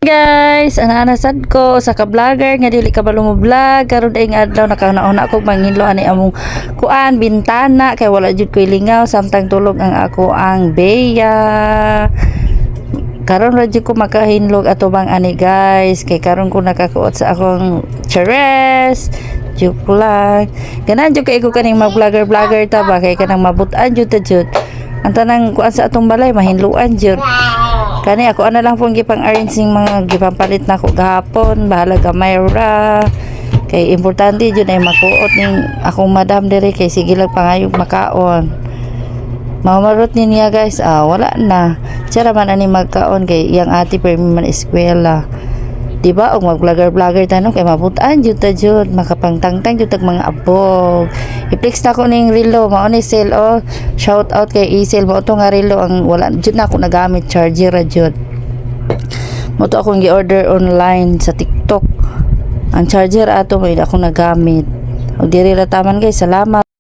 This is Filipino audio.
Guys, ana-anasad ko sa ka-vlogger nga dili ka balo mo vlog karon ay nga adlaw nakanauna ako manginlo ani among kuan bintana kay wala jud koy lingaw samtang tulog ang ako ang beya. Karon ra jud ko makahinlog ato bang ani guys kay karon ko nakakuot sa akong cheres. Joke lang. Ganan jud kay ko kaning mag-vlogger ta ba kay kanang mabutan jud ta jud. Ang tanang kuan sa atong balay mahinluan jud. Kani ako ana lang pong gipang arranging mga gipampalit na ko gahapon bahala gamay ra kay importante jud ay makuot ning akong madam dire kay sige lang pangayog makaon mamarot niya guys wala na siya man ani magkaon kay iyang ate per man eskwela di ba og mag-vlogger tanong kay mabutan jud ta jud makapangtangtang jud tag mga abog i-flex na ko ning relo mao ni sale shout out kay Isel mo to nga relo ang wala jud na ako nagamit charger ra jud mo to akong gi-order online sa TikTok ang charger ato may ako nagamit og diri ra taman guys salamat.